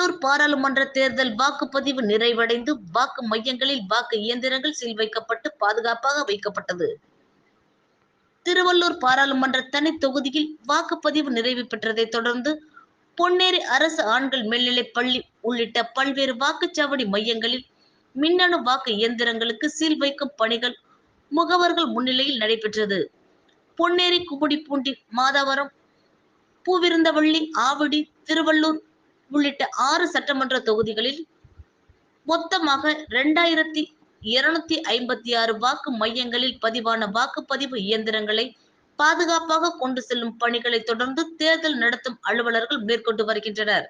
திருவள்ளூர் பாராளுமன்ற தேர்தல் வாக்குப்பதிவு நிறைவடைந்து வாக்கு மையங்களில் வாக்கு இயந்திரங்கள் சீல் வைக்கப்பட்டு பாதுகாப்பாக வைக்கப்பட்டது. திருவள்ளூர் பாராளுமன்ற தனி தொகுதியில் வாக்குப்பதிவு நிறைவு பெற்றதை தொடர்ந்து பொன்னேரி அரசு ஆண்கள் மேல்நிலைப் பள்ளி உள்ளிட்ட பல்வேறு வாக்குச்சாவடி மையங்களில் மின்னணு வாக்கு இயந்திரங்களுக்கு சீல் வைக்கும் பணிகள் முகவர்கள் முன்னிலையில் நடைபெற்றது. பொன்னேரி, கும்மிடிப்பூண்டி, மாதவரம், பூவிருந்தவள்ளி, ஆவடி, திருவள்ளூர் உள்ளிட்ட 6 சட்டமன்ற தொகுதிகளில் மொத்தமாக 2256 வாக்கு மையங்களில் பதிவான வாக்குப்பதிவு இயந்திரங்களை பாதுகாப்பாக கொண்டு செல்லும் பணிகளை தொடர்ந்து தேர்தல் நடத்தும் அலுவலர்கள் மேற்கொண்டு வருகின்றனர்.